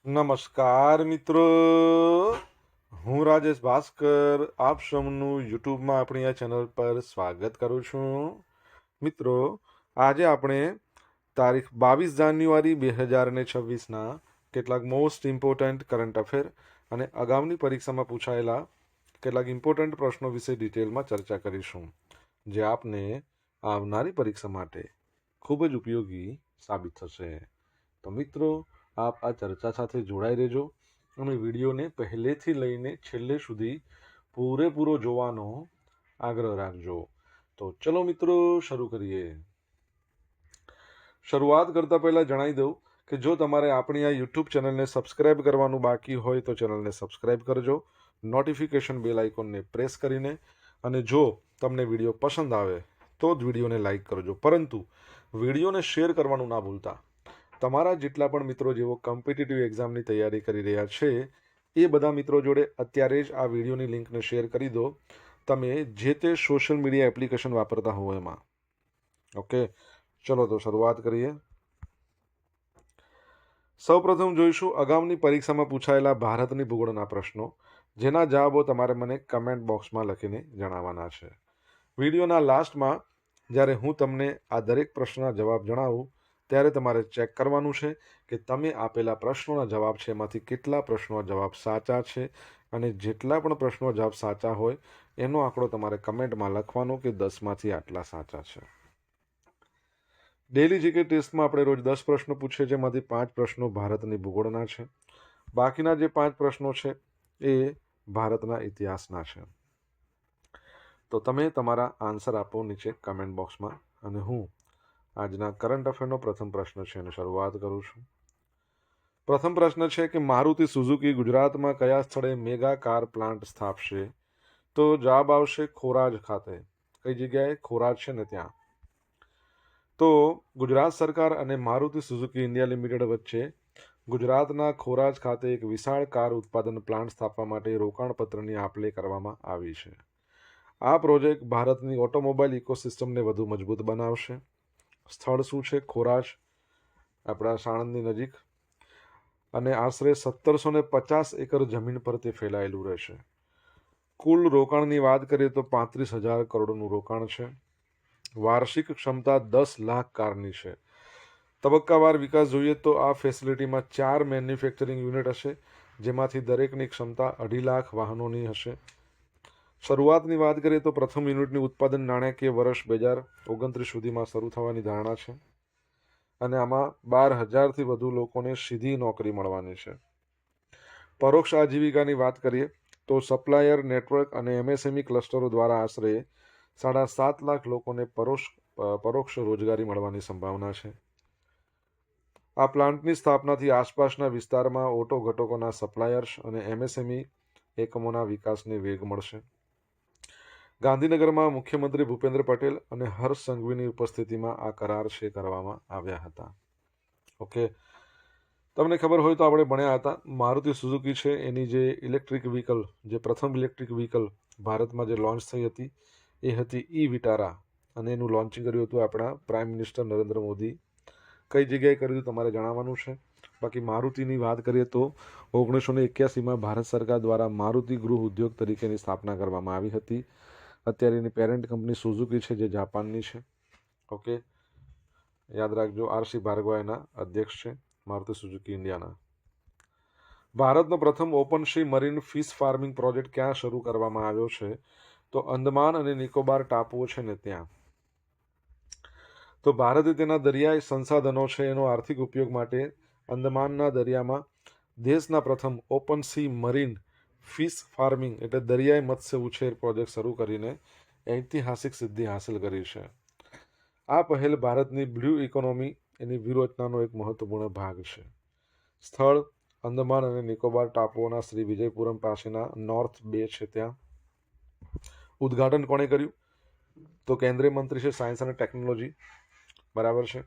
નમસ્કાર મિત્રો, હું રાજેશ ભાસ્કર આપ સૌનું યુટ્યુબમાં આપણી આ ચેનલ પર સ્વાગત કરું છું. મિત્રો, આજે આપણે તારીખ 22 જાન્યુઆરી 2026ના કેટલાક મોસ્ટ ઇમ્પોર્ટન્ટ કરંટ અફેર અને અગાઉની પરીક્ષામાં પૂછાયેલા કેટલાક ઇમ્પોર્ટન્ટ પ્રશ્નો વિશે ડિટેલમાં ચર્ચા કરીશું, જે આપને આવનારી પરીક્ષા માટે ખૂબ જ ઉપયોગી સાબિત થશે. તો મિત્રો, આપ આ ચર્ચા સાથે જોડાઈ રહેજો અને વિડીયોને પહેલેથી લઈને છેલ્લે સુધી પૂરેપૂરો જોવાનો આગ્રહ રાખજો. તો ચલો મિત્રો, શરૂ કરીએ. શરૂઆત કરતાં પહેલાં જણાવી દઉં કે જો તમારે આપણી આ યુટ્યુબ ચેનલને સબસ્ક્રાઇબ કરવાનું બાકી હોય તો ચેનલને સબસ્ક્રાઇબ કરજો, નોટિફિકેશન બેલ આઇકોનને પ્રેસ કરીને, અને જો તમને વિડીયો પસંદ આવે તો જ વિડીયોને લાઇક કરજો, પરંતુ વિડીયોને શેર કરવાનું ના ભૂલતા. તમારા જેટલા પણ મિત્રો જેઓ કોમ્પિટિટિવ એક્ઝામની તૈયારી કરી રહ્યા છે એ બધા મિત્રો જોડે અત્યારે જ આ વિડીયોની લિંકને શેર કરી દો, તમે જે તે સોશિયલ મીડિયા એપ્લિકેશન વાપરતા હો એમાં. ઓકે, ચલો તો શરૂઆત કરીએ. સૌપ્રથમ જોઈશું અગાઉની પરીક્ષામાં પૂછાયેલા ભારતની ભૂગોળના પ્રશ્નો, જેના જવાબો તમારે મને કમેન્ટ બોક્સમાં લખીને જણાવવાના છે. વિડીયોના લાસ્ટમાં જ્યારે હું તમને આ દરેક પ્રશ્નના જવાબ જણાવું ત્યારે તમારે ચેક કરવાનું છે કે તમે આપેલા પ્રશ્નોના જવાબ છે એમાંથી કેટલા પ્રશ્નોના જવાબ સાચા છે, અને જેટલા પણ પ્રશ્નો જવાબ સાચા હોય એનો આંકડો તમારે કમેન્ટમાં લખવાનો કે 10માંથી આટલા સાચા છે. ડેલી જીકે ટેસ્ટમાં આપણે રોજ 10 પ્રશ્નો પૂછીએ, જેમાંથી 5 પ્રશ્નો ભારતની ભૂગોળના છે. બાકીના જે 5 પ્રશ્નો છે એ ભારતના ઇતિહાસના છે. તો તમે તમારા આન્સર આપો નીચે કમેન્ટ બોક્સમાં, અને હું આજના કરંટ અફેરનો પ્રથમ પ્રશ્ન છે એની શરૂઆત કરું છું. પ્રથમ પ્રશ્ન છે કે મારુતિ સુઝુકી ગુજરાતમાં કયા સ્થળે મેગા કાર પ્લાન્ટ સ્થાપશે? તો જવાબ આવશે ખોરાજ ખાતે. કઈ જગ્યાએ? ખોરાજ છે ને ત્યાં. તો ગુજરાત સરકાર અને મારુતિ સુઝુકી ઇન્ડિયા લિમિટેડ વચ્ચે ગુજરાતના ખોરાજ ખાતે એક વિશાળ કાર ઉત્પાદન પ્લાન્ટ સ્થાપવા માટે રોકાણપત્રની આપ-લે કરવામાં આવી છે. આ પ્રોજેક્ટ ભારતની ઓટોમોબાઈલ ઇકોસિસ્ટમને વધુ મજબૂત બનાવશે. સ્થળ શું છે? ખોરાજ, આપણા સાણંદની નજીક, અને આશરે 1750 એકર જમીન પર તે ફેલાયેલું રહેશે. કુલ રોકાણની વાત કરીએ તો 35,000 કરોડનું રોકાણ છે. વાર્ષિક ક્ષમતા 10 લાખ કારની છે. તબક્કાવાર વિકાસ જોઈએ તો આ ફેસિલિટીમાં 4 મેન્યુફેક્ચરિંગ યુનિટ હશે, જેમાંથી દરેકની ક્ષમતા 2.5 લાખ વાહનોની હશે. શરૂઆતની વાત કરીએ તો પ્રથમ યુનિટની ઉત્પાદન નાણાકીય વર્ષ 2029 સુધીમાં શરૂ થવાની ધારણા છે, અને આમાં 12,000થી વધુ લોકોને સીધી નોકરી મળવાની છે. પરોક્ષ આજીવિકાની વાત કરીએ તો સપ્લાયર નેટવર્ક અને એમએસએમઈ ક્લસ્ટરો દ્વારા આશરે 7.5 લાખ લોકોને પરોક્ષ રોજગારી મળવાની સંભાવના છે. આ પ્લાન્ટની સ્થાપનાથી આસપાસના વિસ્તારમાં ઓટો ઘટકોના સપ્લાયર્સ અને એમએસએમઈ એકમોના વિકાસને વેગ મળશે. ગાંધીનગરમાં મુખ્યમંત્રી ભૂપેન્દ્ર પટેલ અને હર્ષ સંઘવીની ઉપસ્થિતિમાં આ કરાર છે કરવામાં આવ્યા હતા. ઓકે, તમને ખબર હોય તો આપણે ભણ્યા હતા, મારુતિ સુઝુકી છે એની જે ઇલેક્ટ્રિક વ્હીકલ, જે પ્રથમ ઇલેક્ટ્રિક વ્હીકલ ભારતમાં જે લોન્ચ થઈ હતી એ હતી ઈ વિટારા, અને એનું લોન્ચિંગ કર્યું હતું આપણા પ્રાઇમ મિનિસ્ટર નરેન્દ્ર મોદી. કઈ જગ્યાએ કર્યું હતું તમારે જણાવવાનું છે. બાકી મારુતિની વાત કરીએ તો 1981માં ભારત સરકાર દ્વારા મારુતિ ગૃહ ઉદ્યોગ તરીકેની સ્થાપના કરવામાં આવી હતી. અત્યારે એની પેરેન્ટ કંપની સુઝુકી છે, જે જાપાનની છે. ઓકે, યાદ રાખજો, આરસી ભાર્ગવા એના અધ્યક્ષ છે મારુતિ સુઝુકી ઇન્ડિયાના. ભારતનો પ્રથમ open C marine fish farming project ક્યાં શરૂ કરવામાં આવ્યો છે? તો અંદમાન અને નિકોબાર ટાપુઓ છે ને ત્યાં. તો ભારતે તેના દરિયાઈ સંસાધનો છે એનો આર્થિક ઉપયોગ માટે અંદમાનના દરિયામાં દેશના પ્રથમ open C marine fish farming એટલે દરિયાઈ મત્સ્ય ઉછેર પ્રોજેક્ટ શરૂ કરીને ઐતિહાસિક સિદ્ધિ હાંસલ કરી છે. આ પહેલ ભારતની બ્લુ ઇકોનોમી એની વ્યૂહરચનાનો એક મહત્વપૂર્ણ ભાગ છે. સ્થળ અંદમાન અને નિકોબાર ટાપુઓના શ્રી વિજયપુરમ પાસેના નોર્થ બે છે ત્યાં. ઉદ્ઘાટન કોણે કર્યું? તો કેન્દ્રીય મંત્રી છે સાયન્સ અને ટેકનોલોજી, બરાબર છે.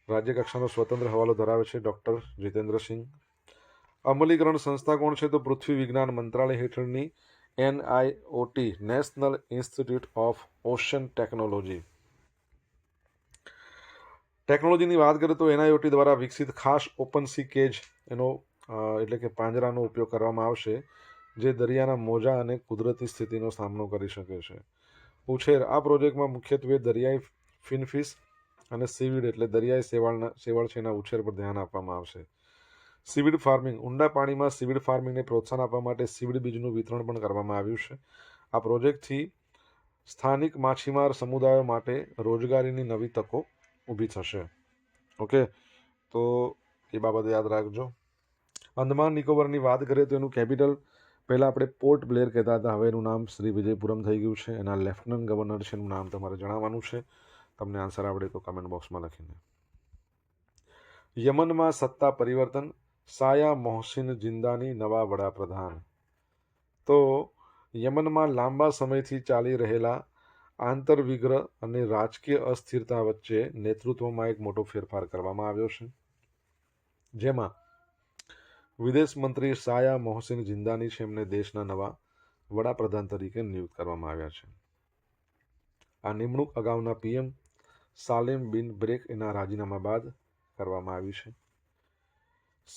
રાજ્ય કક્ષાનો સ્વતંત્ર હવાલો ધરાવે છે ડૉક્ટર જીતેન્દ્રસિંહ. અમલીકરણ સંસ્થા કોણ છે? તો પૃથ્વી વિજ્ઞાન મંત્રાલય હેઠળની NIOT, national institute of ocean technology. ટેકનોલોજીની વાત કરીએ તો NIOT દ્વારા વિકસિત ખાસ ઓપન સી કેજ એનો એટલે કે પાંજરાનો ઉપયોગ કરવામાં આવશે, જે દરિયાના મોજા અને કુદરતી સ્થિતિનો સામનો કરી શકે છે. ઉછેર: આ પ્રોજેક્ટમાં મુખ્યત્વે દરિયાઈ ફિનફિશ અને સીવીડ એટલે દરિયાઈ શેવાળ છે એના ઉછેર પર ધ્યાન આપવામાં આવશે. સીવીડ ફાર્મિંગ: ઊંડા પાણીમાં સીવીડ ફાર્મિંગને પ્રોત્સાહન આપવા માટે સીવીડ બીજનું વિતરણ પણ કરવામાં આવ્યું છે. આ પ્રોજેક્ટથી સ્થાનિક માછીમાર સમુદાયો માટે રોજગારીની નવી તકો ઊભી થશે. ઓકે, તો એ બાબતે યાદ રાખજો. અંદમાન નિકોબારની વાત કરીએ તો એનું કેપિટલ પહેલાં આપણે પોર્ટ બ્લેર કહેતા હતા, હવે એનું નામ શ્રી વિજયપુરમ થઈ ગયું છે. એના લેફ્ટનન્ટ ગવર્નર છે એનું નામ તમારે જણાવવાનું છે. તમને આન્સર આવડે તો કમેન્ટ બોક્સમાં લખીને. યમનમાં સત્તા પરિવર્તન, સાયા મોહસિન જિંદાની નવા વડાપ્રધાન. તો યમનમાં લાંબા સમયથી ચાલી રહેલા આંતરવિગ્રહ અને રાજકીય અસ્થિરતા વચ્ચે નેતૃત્વમાં એક મોટો ફેરફાર કરવામાં આવ્યો છે, જેમાં વિદેશ મંત્રી સાયા મોહસિન જિંદાની છે એમને દેશના નવા વડાપ્રધાન તરીકે નિયુક્ત કરવામાં આવ્યા છે. આ નિમણૂક અગાઉના પીએમ સાલેમ બિન બ્રેક એના રાજીનામા બાદ કરવામાં આવી છે.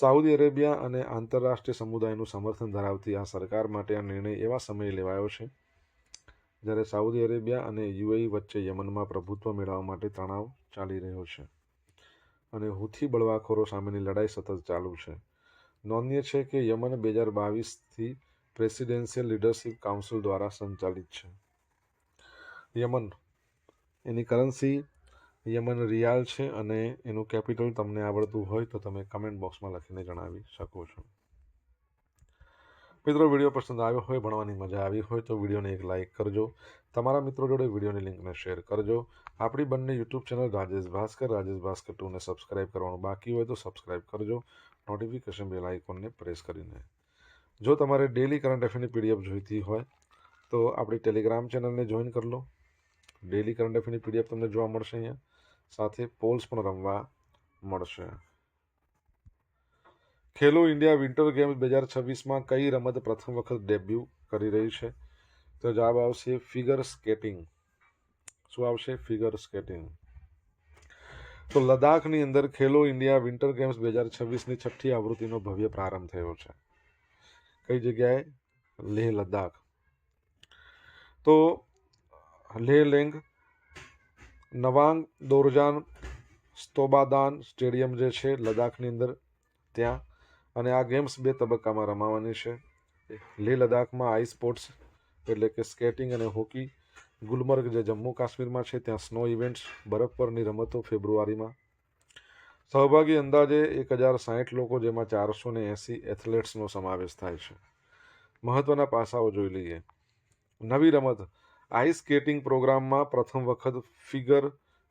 સાઉદી અરેબિયા અને આંતરરાષ્ટ્રીય સમુદાયનું સમર્થન ધરાવતી આ સરકાર માટે આ નિર્ણય એવા સમયે લેવાયો છે જ્યારે સાઉદી અરેબિયા અને યુએઈ વચ્ચે યમનમાં પ્રભુત્વ મેળવવા માટે તણાવ ચાલી રહ્યો છે અને હુથી બળવાખોરો સામેની લડાઈ સતત ચાલુ છે. નોંધનીય છે કે યમન 2022થી પ્રેસિડેન્શિયલ લીડરશિપ કાઉન્સિલ દ્વારા સંચાલિત છે. યમન, એની કરન્સી યમન રિયાલ છે અને એનું કેપિટલ તમને આવડતું હોય તો તમે કમેન્ટ બોક્સમાં લખીને જણાવી શકો છો. મિત્રો, વિડીયો પસંદ આવ્યો હોય, ભણવાની મજા આવી હોય તો વિડીયોને એક લાઇક કરજો. તમારા મિત્રો જોડે વિડીયોની લિંકને શેર કરજો. આપણી બંને યુટ્યુબ ચેનલ રાજેશ ભાસ્કર 2ને સબસ્ક્રાઇબ કરવાનું બાકી હોય તો સબસ્ક્રાઇબ કરજો, નોટિફિકેશન બેલ આઇકોનને પ્રેસ કરીને. જો તમારે ડેલી કરંટ અફેરની પીડીએફ જોઈતી હોય તો આપણી ટેલિગ્રામ ચેનલને જોઈન કરી લો. ડેલી કરંટ અફેરની પીડીએફ તમને જોવા મળશે અહીંયા, સાથે પોલ્સ પણ રમવા મળશે. ખેલો ઇન્ડિયા વિન્ટર ગેમ્સ 2026માં કઈ રમત પ્રથમ વખત ડેબ્યુ કરી રહી છે? તો જવાબ આવશે ફિગર સ્કેટિંગ. શું આવશે? Figure skating. તો લદ્દાખની અંદર ખેલો ઇન્ડિયા વિન્ટર ગેમ્સ 2026ની 6ઠ્ઠી આવૃત્તિનો ભવ્ય પ્રારંભ થયો છે. કઈ જગ્યાએ? લેહ, લદ્દાખ. તો લેહ લેંગ નવાંગ દોરજાન સ્તોબાદાન સ્ટેડિયમ જે છે લદ્દાખની અંદર, ત્યાં. અને આ ગેમ્સ 2 તબક્કામાં રમાવાની છે. લેહ લદ્દાખમાં આઈસ સ્પોર્ટ્સ એટલે કે સ્કેટિંગ અને હોકી. ગુલમર્ગ જે જમ્મુ કાશ્મીરમાં છે ત્યાં સ્નો ઇવેન્ટ્સ, બરફ પરની રમતો ફેબ્રુઆરીમાં. સહભાગી અંદાજે 1060 લોકો, જેમાં 480 એથ્લેટ્સનો સમાવેશ થાય છે. મહત્વના પાસાઓ જોઈ લઈએ. નવી રમત આઈસ સ્કેટિંગ પ્રોગ્રામમાં પ્રથમ વખત ફિગર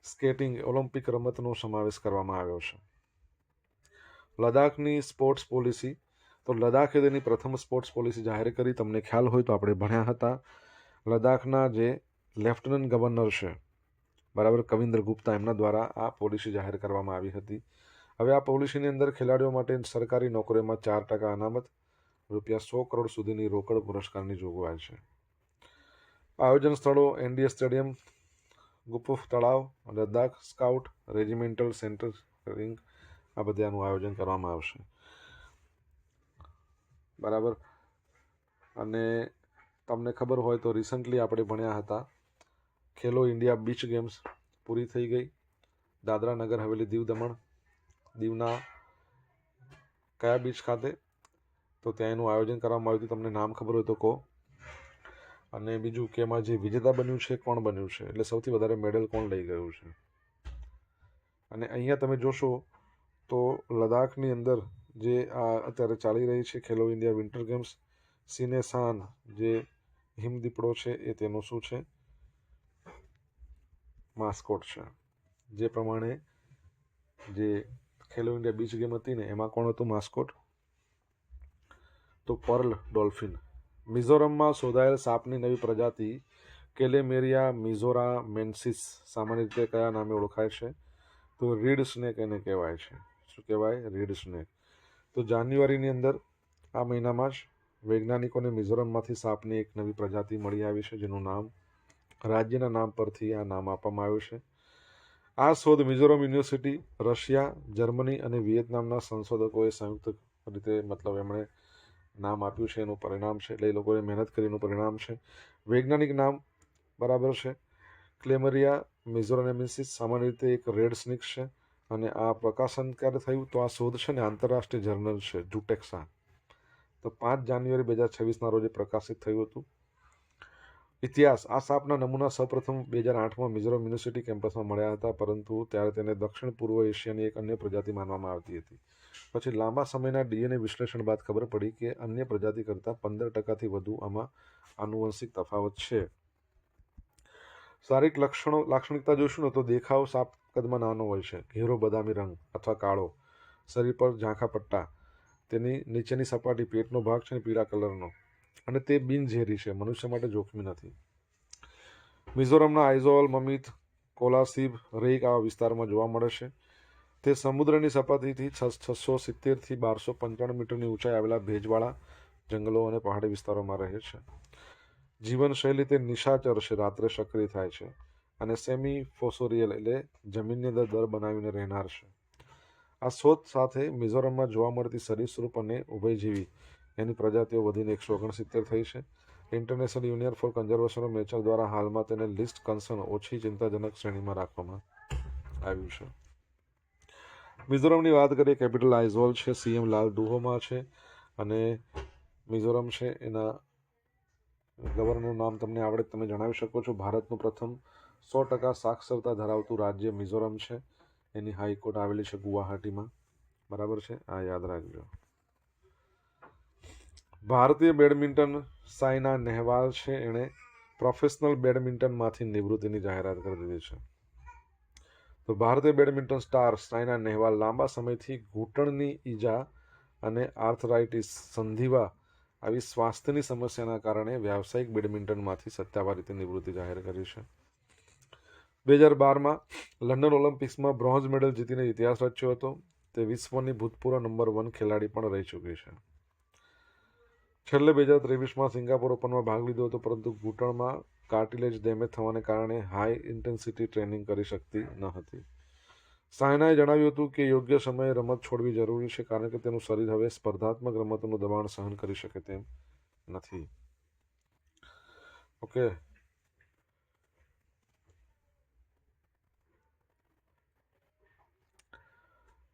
સ્કેટિંગ ઓલિમ્પિક રમતનો સમાવેશ કરવામાં આવ્યો છે. લદ્દાખની સ્પોર્ટ્સ પોલિસી, તો લદ્દાખે તેની પ્રથમ સ્પોર્ટ્સ પોલિસી જાહેર કરી. તમને ખ્યાલ હોય તો આપણે ભણ્યા હતા. લદ્દાખના જે લેફ્ટનન્ટ ગવર્નર છે, બરાબર, કવિન્દર ગુપ્તા, એમના દ્વારા આ પોલિસી જાહેર કરવામાં આવી હતી. હવે આ પોલિસીની અંદર ખેલાડીઓ માટે સરકારી નોકરીઓમાં 4% અનામત, ₹100 કરોડ સુધીની રોકડ પુરસ્કારની જોગવાઈ છે. આયોજન સ્થળો એનડીએ સ્ટેડિયમ, ગુફુફ તળાવ, લદ્દાખ સ્કાઉટ રેજિમેન્ટલ સેન્ટર રિંગ, આ બધાનું આયોજન કરવામાં આવશે. બરાબર. અને તમને ખબર હોય તો રિસન્ટલી આપણે ભણ્યા હતા ખેલો ઇન્ડિયા બીચ ગેમ્સ પૂરી થઈ ગઈ. દાદરા નગર હવેલી, દીવ દમણ, દીવના કયા બીચ ખાતે? તો ત્યાં એનું આયોજન કરવામાં આવ્યું હતું. તમને નામ ખબર હોય તો કહો. અને બીજું કે એમાં જે વિજેતા બન્યું છે, કોણ બન્યું છે, એટલે સૌથી વધારે મેડલ કોણ લઈ ગયું છે. અને અહીંયા તમે જોશો તો લદ્દાખની અંદર જે આ અત્યારે ચાલી રહી છે ખેલો ઇન્ડિયા વિન્ટર ગેમ્સ, સિનેસાન જે હિમદીપડો છે એ તેનું શું છે? માસ્કોટ છે. જે પ્રમાણે જે ખેલો ઇન્ડિયા બીચ ગેમ હતી ને એમાં કોણ હતું માસ્કોટ? તો પર્લ ડોલ્ફિન. મિઝોરમમાં શોધાયેલ સાપની નવી પ્રજાતિ કેલેમેરિયા મિઝોરામેન્સિસ સામાન્ય રીતે કયા નામે ઓળખાય છે? તો રીડ સ્નેક એને કહેવાય છે. શું કહેવાય? Reed snake. તો જાન્યુઆરીની અંદર આ મહિનામાં જ વૈજ્ઞાનિકોને મિઝોરમમાંથી સાપની એક નવી પ્રજાતિ મળી આવી છે, જેનું નામ રાજ્યના નામ પરથી આ નામ આપવામાં આવ્યું છે. આ શોધ મિઝોરમ યુનિવર્સિટી, રશિયા, જર્મની અને વિયેતનામના સંશોધકોએ સંયુક્ત રીતે મતલબ એમણે નામ આપ્યું છે, એનું પરિણામ છે. એટલે એ લોકોએ મહેનત કરીનું પરિણામ છે. વૈજ્ઞાનિક નામ બરાબર છે ક્લેમરિયા મિઝોરેનેમિસિસ. સામાન્ય રીતે એક રેડ સ્નેક છે અને આ પ્રકાશન ક્યારે થયું? તો આ શોધ છે ને આંતરરાષ્ટ્રીય જર્નલ છે જુટેક્સા. તો 5 જાન્યુઆરી 2026ના રોજ પ્રકાશિત થયું હતું. ઇતિહાસ: આ સાપના નમૂના સૌપ્રથમ 2008માં મિઝોરમ યુનિવર્સિટી કેમ્પસમાં મળ્યા હતા, પરંતુ ત્યારે તેને દક્ષિણ પૂર્વ એશિયાની એક અન્ય પ્રજાતિ માનવામાં આવતી હતી. પછી લાંબા સમયના ડીએનએ વિશ્લેષણ બાદ ખબર પડી કે અન્ય પ્રજાતિ કરતાં 15% વધુ આમાં આનુવંશિક તફાવત છે. શારીરિક લાક્ષણિકતા જોઈશું ને તો દેખાવ સાપ કદમાં નાનો હોય છે, ઘેરો બદામી રંગ અથવા કાળો, શરીર પર ઝાંખા પટ્ટા, તેની નીચેની સપાટી પેટનો ભાગ છે પીળા કલરનો, અને તે બિનઝેરી છે, મનુષ્ય માટે જોખમી નથી. મિઝોરમના આઇઝોલ, મમિત, કોલાસિબ, રેક આવા વિસ્તારમાં જોવા મળે છે. તે સમુદ્રની સપાટીથી 670થી 1295 મીટરની ઊંચાઈ આવેલા ભેજવાળા જંગલો અને પહાડી વિસ્તારોમાં રહે છે. જીવનશૈલી તે નિશાચર છે, રાત્રે સક્રિય થાય છે અને સેમી ફોસોરિયલ એટલે જમીનની અંદર દર બનાવીને રહેનાર છે. આ શોધ સાથે મિઝોરમમાં જોવા મળતી સરીસૃપ અને ઉભયજીવી એની પ્રજાતિઓ વધીને 169 થઈ છે. International union for conservation of nature દ્વારા હાલમાં તેને લિસ્ટ કન્સર્ન ઓછી ચિંતાજનક શ્રેણીમાં રાખવામાં આવ્યું છે. મિઝોરમની વાત કરીએ, કેપિટલ આઇઝોલ છે, સીએમ લાલ ડુહોમાં છે અને મિઝોરમ છે એના ગવર્નરનું નામ તમને આવડે તમે જણાવી શકો છો. ભારતનું પ્રથમ 100% સાક્ષરતા ધરાવતું રાજ્ય મિઝોરમ છે. એની હાઈકોર્ટ આવેલી છે ગુવાહાટીમાં, બરાબર છે, આ યાદ રાખજો. ભારતીય બેડમિન્ટન સાયના નેહવાલ છે, એણે પ્રોફેશનલ બેડમિન્ટનમાંથી નિવૃત્તિની જાહેરાત કરી દીધી છે. તો ભારતીય બેડમિન્ટન સ્ટાર સાયના નેહવાલ લાંબા સમયથી ઘૂંટણની ઈજા અને આર્થરાઇટિસ સંધિવા આવી સ્વાસ્થ્યની સમસ્યાના કારણે વ્યાવસાયિક બેડમિન્ટનમાંથી સત્તાવાર રીતે નિવૃત્તિ જાહેર કરી છે. 2012માં લંડન ઓલિમ્પિક્સમાં બ્રોન્ઝ મેડલ જીતીને ઇતિહાસ રચ્યો હતો. તે વિશ્વની ભૂતપૂર્વ નંબર 1 ખેલાડી પણ રહી ચૂકી છે. છેલ્લે 2023માં સિંગાપોર ઓપનમાં ભાગ લીધો હતો, પરંતુ ઘૂંટણમાં કાર્ટિલેજ ડેમેજ થવાને કારણે હાઈ ઇન્ટેન્સિટી ટ્રેનિંગ કરી શકતી ન હતી. સાયનાએ જણાવ્યું હતું કે યોગ્ય સમયે રમત છોડવી જરૂરી છે, કારણ કે તેનું શરીર હવે સ્પર્ધાત્મક રમતોનું દબાણ સહન કરી શકે તેમ નથી. ઓકે,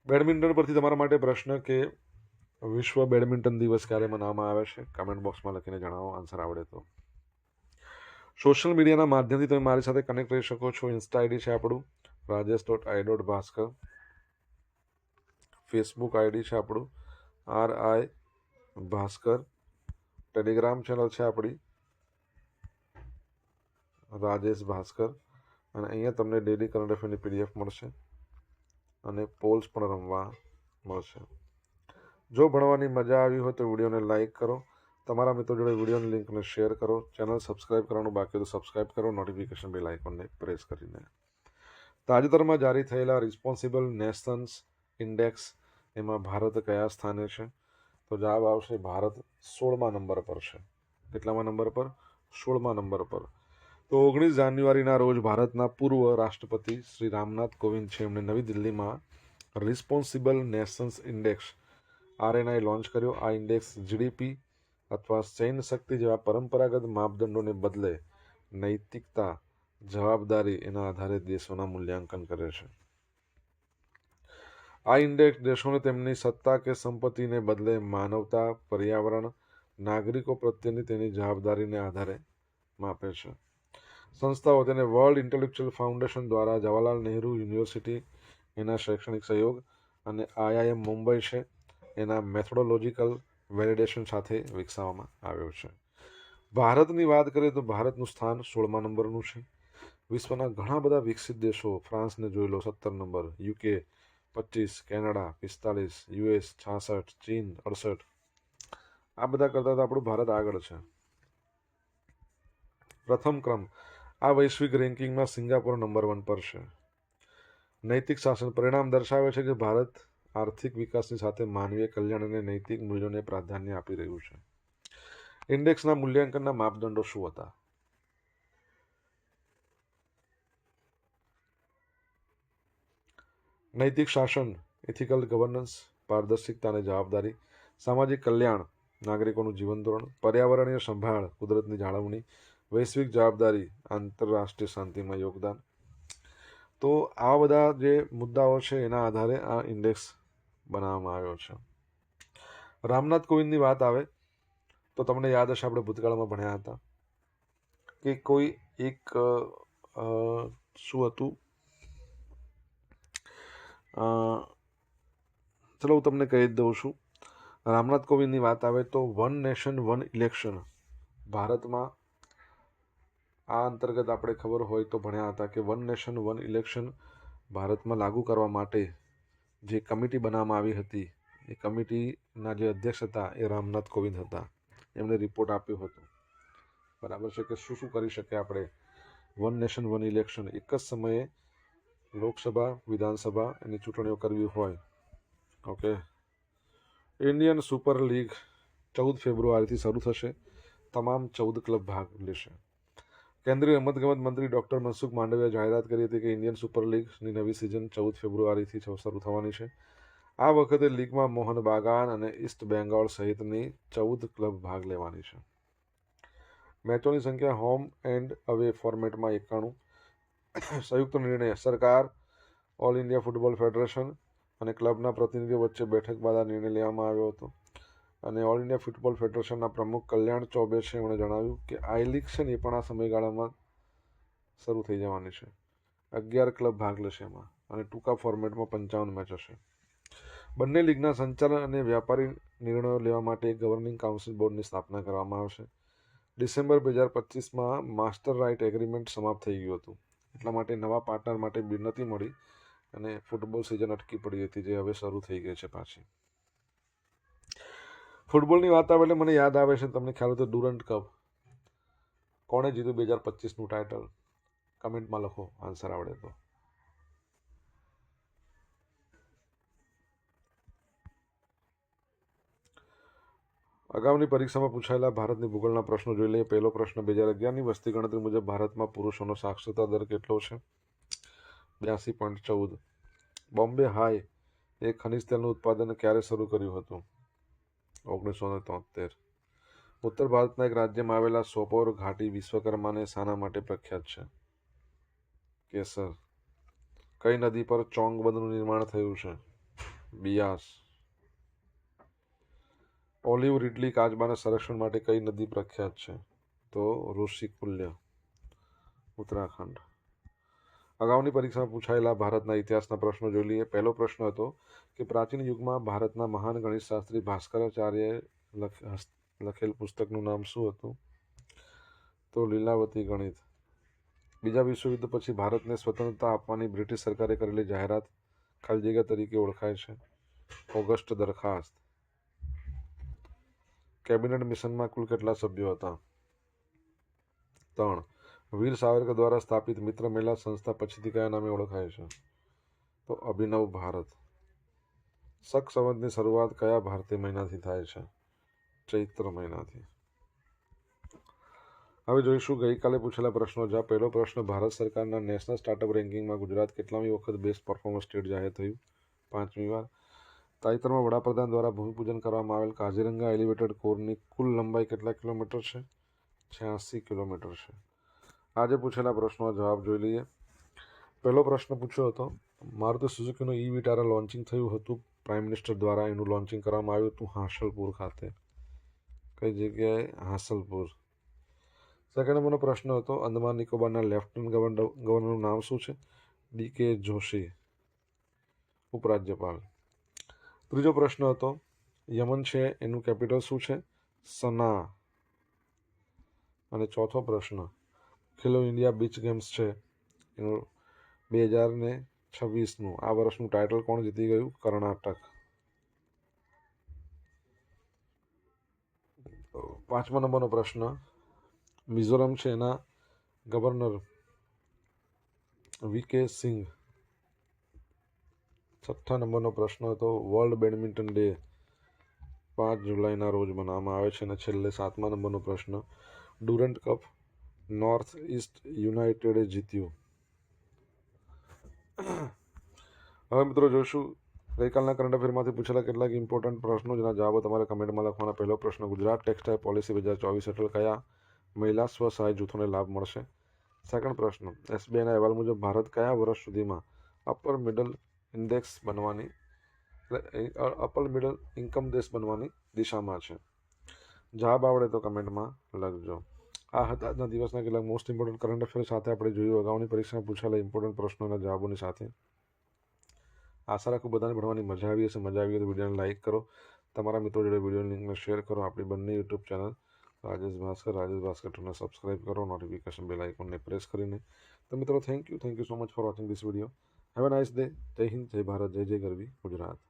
બેડમિન્ટન પરથી તમારા માટે પ્રશ્ન કે વિશ્વ બેડમિન્ટન દિવસ ક્યારે મનાવવામાં આવે છે? કમેન્ટ બોક્સમાં લખીને જણાવો, આન્સર આવડે તો. સોશિયલ મીડિયાના માધ્યમથી તમે મારી સાથે કનેક્ટ રહી શકો છો. ઇન્સ્ટા આઈડી છે આપણું rajesh.i.bhaskar. ફેસબુક આઈડી છે આપણું RI ભાસ્કર. ટેલિગ્રામ ચેનલ છે આપણી રાજેશ ભાસ્કર. અને અહીંયા તમને ડેલી કરંટ અફેરની PDF મળશે અને પોલ્સ પણ રમવા મળશે. જો ભણવાની મજા આવી હોય તો વિડીયોને લાઇક કરો, તમારા મિત્રો જોડે વિડીયોની લિંકને શેર કરો, ચેનલ સબસ્ક્રાઇબ કરવાનું બાકી તો સબસ્ક્રાઇબ કરો, નોટિફિકેશન બેલ આઇકોનને પ્રેસ કરીને. તાજેતરમાં જારી થયેલા રિસ્પોન્સિબલ નેશન્સ ઇન્ડેક્સ એમાં ભારત કયા સ્થાને છે? તો જવાબ આવશે ભારત 16મા નંબર પર છે. કેટલામા નંબર પર? 16મા નંબર પર. તો 19 જાન્યુઆરીના રોજ ભારતના પૂર્વ રાષ્ટ્રપતિ શ્રી રામનાથ કોવિંદ છે, એમણે નવી દિલ્હીમાં responsible Nations index RNI launch કર્યો. આ ઇન્ડેક્સ GDP અથવા સૈન્ય શક્તિ જેવા પરંપરાગત માપદંડોને બદલે નૈતિકતા, જવાબદારી એના આધારે દેશોના મૂલ્યાંકન કરે છે. આ ઇન્ડેક્સ દેશોને તેમની સત્તા કે સંપત્તિને બદલે માનવતા, પર્યાવરણ, નાગરિકો પ્રત્યેની તેની જવાબદારીને આધારે માપે છે. સંસ્થાઓ તેને વર્લ્ડ ઇન્ટેલેક્ચુઅલ ફાઉન્ડેશન દ્વારા જવાહરલાલ નહેરુ યુનિવર્સિટી એના શૈક્ષણિક સહયોગ અને IIM મુંબઈ છે એના મેથોડોલોજીકલ વેલિડેશન સાથે વિકસાવવામાં આવ્યો છે. ભારતની વાત કરીએ તો ભારતનું સ્થાન 16મા નંબરનું છે. વિશ્વના ઘણા બધા વિકસિત દેશો, ફ્રાન્સને જોઈ લો 17 નંબર, UK 25, કેનેડા 45, US 66, ચીન 68, આ બધા કરતાં આપણું ભારત આગળ છે. પ્રથમ ક્રમ આ વૈશ્વિક રેન્કિંગમાં સિંગાપોર નંબર 1 પર છે. નૈતિક શાસન પરિણામ દર્શાવે છે કે ભારત આર્થિક વિકાસની સાથે માનવીય કલ્યાણ અને નૈતિક મૂલ્યોને પ્રાધાન્ય આપી રહ્યું છે. ઇન્ડેક્સના મૂલ્યાંકનના માપદંડો શું હતા? નૈતિક શાસન, એથિકલ ગવર્નન્સ, પારદર્શિકતા અને જવાબદારી, સામાજિક કલ્યાણ, નાગરિકોનું જીવન ધોરણ, પર્યાવરણીય સંભાળ, કુદરતની જાળવણી, વૈશ્વિક જવાબદારી, આંતરરાષ્ટ્રીય શાંતિમાં યોગદાન. તો આવા બધા જે મુદ્દાઓ છે એના આધારે આ ઇન્ડેક્સ બનાવવામાં આવ્યો છે. રામનાથ કોવિંદની વાત આવે તો તમને યાદ હશે, આપણે ભૂતકાળમાં ભણ્યા હતા કે કોઈ એક શું હતું, ચલો હું તમને કહી જ દઉં છું. રામનાથ કોવિંદની વાત આવે તો વન નેશન વન ઇલેક્શન ભારતમાં, આ અંતર્ગત આપણે ખબર હોય તો ભણ્યા હતા કે વન નેશન વન ઇલેક્શન ભારતમાં લાગુ કરવા માટે જે કમિટી બનાવવામાં આવી હતી, એ કમિટીના જે અધ્યક્ષ હતા એ રામનાથ કોવિંદ હતા. એમણે રિપોર્ટ આપ્યો હતો, બરાબર છે, કે શું શું કરી શકે આપણે વન નેશન વન ઇલેક્શન, એક જ સમયે લોકસભા વિધાનસભા એની ચૂંટણીઓ કરવી હોય. ઓકે, ઇન્ડિયન સુપર લીગ 14 ફેબ્રુઆરીથી શરૂ થશે. તમામ 14 ક્લબ ભાગ લેશે. કેન્દ્રીય રમતગમત મંત્રી ડૉક્ટર મનસુખ માંડવિયાએ જાહેરાત કરી હતી કે ઇન્ડિયન સુપર લીગની નવી સિઝન 14 ફેબ્રુઆરીથી શરૂ થવાની છે. આ વખતે લીગમાં મોહન બાગાન અને ઈસ્ટ બેંગાલ સહિતની 14 ક્લબ ભાગ લેવાની છે. મેચોની સંખ્યા હોમ એન્ડ અવે ફોર્મેટમાં 91. સંયુક્ત નિર્ણય, સરકાર, ઓલ ઇન્ડિયા ફૂટબોલ ફેડરેશન અને ક્લબના પ્રતિનિધિઓ વચ્ચે બેઠક બાદ આ નિર્ણય લેવામાં આવ્યો હતો. અને ઓલ ઇન્ડિયા ફૂટબોલ ફેડરેશનના પ્રમુખ કલ્યાણ ચૌબે છે, એમણે જણાવ્યું કે આઈ લીગ છે ને એ પણ આ સમયગાળામાં શરૂ થઈ જવાની છે. 11 ક્લબ ભાગ લેશે એમાં અને ટૂંકા ફોર્મેટમાં 55 મેચ હશે. બંને લીગના સંચાલન અને વ્યાપારી નિર્ણયો લેવા માટે એક ગવર્નિંગ કાઉન્સિલ બોર્ડની સ્થાપના કરવામાં આવશે. ડિસેમ્બર 2025માં માસ્ટર રાઇટ એગ્રીમેન્ટ સમાપ્ત થઈ ગયું હતું, એટલા માટે નવા પાર્ટનર માટે બિડ નથી મળી અને ફૂટબોલ સિઝન અટકી પડી હતી, જે હવે શરૂ થઈ ગઈ છે પાછી. ફૂટબોલની વાત આવે એટલે મને યાદ આવે છે, તમને ખ્યાલ હોય તો ડુરન્ટ કપ કોણે જીત્યું 2025નું ટાઇટલ? કમેન્ટમાં લખો આન્સર આવડે તો. અગાઉની પરીક્ષામાં પૂછાયેલા ભારતની ભૂગોળના પ્રશ્નો જોઈ લઈએ. પહેલો પ્રશ્ન, 2011ની વસ્તી ગણતરી મુજબ ભારતમાં પુરુષોનો સાક્ષરતા દર કેટલો છે? 82.14. બોમ્બે હાઈ એ ખનિજ તેલનું ઉત્પાદન ક્યારે શરૂ કર્યું હતું? 1973. ઉત્તર ભારતના એક રાજ્યમાં આવેલા સોપોર ઘાટી વિશ્વકર્માને શાના માટે પ્રખ્યાત છે? કેસર. કઈ નદી પર ચોંગ બંધનું નિર્માણ થયું છે? બિયાસ. ઓલિવ રીડલી કાચબાના સંરક્ષણ માટે કઈ નદી પ્રખ્યાત છે? તો ઋષિકુલ્ય, ઉત્તરાખંડ. અગાઉની પરીક્ષામાં પૂછાયેલા ભારતના ઇતિહાસના પ્રશ્નો જોઈ લઈએ. પહેલો પ્રશ્ન હતો કે પ્રાચીન યુગમાં ભારતના મહાન ગણિતશાસ્ત્રી ભાસ્કરાચાર્યએ લખેલ પુસ્તકનું નામ શું હતું? તો લીલાવતી ગણિત. બીજા વિશ્વયુદ્ધ પછી ભારતને સ્વતંત્રતા આપવાની બ્રિટિશ સરકારે કરેલી જાહેરાત ખાલી જગ્યા તરીકે ઓળખાય છે? ઓગસ્ટ દરખાસ્ત. કેબિનેટ મિશનમાં કુલ કેટલા સભ્યો હતા? 3. વીર સાવરકર દ્વારા સ્થાપિત મિત્ર મહિલા સંસ્થા પછીથી કયા નામે ઓળખાય છે? તો અભિનવ ભારત. શક સંવતની શરૂઆત કયા ભારતીય મહિનાથી થાય છે? ચૈત્ર મહિનાથી. હવે જોઈશું ગઈકાલે પૂછેલા પ્રશ્નો. જ્યાં પહેલો પ્રશ્ન, ભારત સરકારના નેશનલ સ્ટાર્ટઅપ રેન્કિંગમાં ગુજરાત કેટલામી વખત બેસ્ટ પરફોર્મર સ્ટેટ જાહેર થયું? 5મી વાર. તાજેતરમાં વડાપ્રધાન દ્વારા ભૂમિપૂજન કરવામાં આવેલ કાઝીરંગા એલિવેટેડ કોરની કુલ લંબાઈ કેટલા કિલોમીટર છે? 86 કિલોમીટર છે. આજે પૂછેલા પ્રશ્નોના જવાબ જોઈ લઈએ. પહેલો પ્રશ્ન પૂછ્યો હતો, મારુતિ સુઝુકીનું ઈ વિટારા લોન્ચિંગ થયું હતું પ્રાઇમ મિનિસ્ટર દ્વારા. એનું લોન્ચિંગ કરવામાં આવ્યું હતું હાંસલપુર ખાતે. કઈ જગ્યાએ? હાંસલપુર. સેકન્ડ નંબરનો પ્રશ્ન હતો, અંદમાન નિકોબારના લેફ્ટનન્ટ ગવર્નરનું નામ શું છે? ડી.કે. જોશી, ઉપરાજ્યપાલ. ત્રીજો પ્રશ્ન હતો, યમન છે એનું કેપિટલ શું છે? સના. અને ચોથો પ્રશ્ન, ખેલો ઇન્ડિયા બીચ ગેમ્સ છે એનું 2026નું આ વર્ષનું ટાઇટલ કોણ જીતી ગયું? કર્ણાટક. 5મા નંબરનો પ્રશ્ન, મિઝોરમ છે એના ગવર્નર વી.કે. સિંઘ. 6થા નંબરનો પ્રશ્ન હતો, વર્લ્ડ બેડમિન્ટન ડે 5 જુલાઈના રોજ મનાવવામાં આવે છે. અને છેલ્લે 7મા નંબરનો પ્રશ્ન, ડુરન્ટ કપ નોર્થ ઈસ્ટ યુનાઇટેડે જીત્યું. હવે મિત્રો જોઈશું ગઈકાલના કરંટ અફેરમાંથી પૂછેલા કેટલાક ઇમ્પોર્ટન્ટ પ્રશ્નો જેના જવાબો તમારે કમેન્ટમાં લખવાના. પહેલો પ્રશ્ન, ગુજરાત ટેક્સટાઇલ પોલિસી 2024 હેઠળ કયા મહિલા સ્વસહાય જૂથોને લાભ મળશે? સેકન્ડ પ્રશ્ન, એસબીઆઈના અહેવાલ મુજબ ભારત કયા વર્ષ સુધીમાં અપર મિડલ ઇન્કમ દેશ બનવાની દિશામાં છે? જવાબ આવડે તો કમેન્ટમાં લખજો. આ હતા આજના દિવસના કેટલાક મોસ્ટ ઇમ્પોર્ટન્ટ કરંટ અફેર સાથે આપણે જોયું અગાઉની પરીક્ષામાં પૂછાયેલા ઇમ્પોર્ટન્ટ પ્રશ્નોના જવાબોની સાથે. આશા રાખું બધાને ભણવાની મજા આવી હશે. મજા આવી તો વિડીયોને લાઇક કરો, તમારા મિત્રો જોડે વિડીયો લિંકને શેર કરો. આપણી બંને યુટ્યુબ ચેનલ રાજેશ ભાસ્કર 2ને સબસ્ક્રાઇબ કરો, નોટિફિકેશન બેલ આઇકોનને પ્રેસ કરીને. તો મિત્રો thank you so much for watching this video. Have a nice day. જય હિન્દ, જય ભારત, જય જય ગરવી ગુજરાત.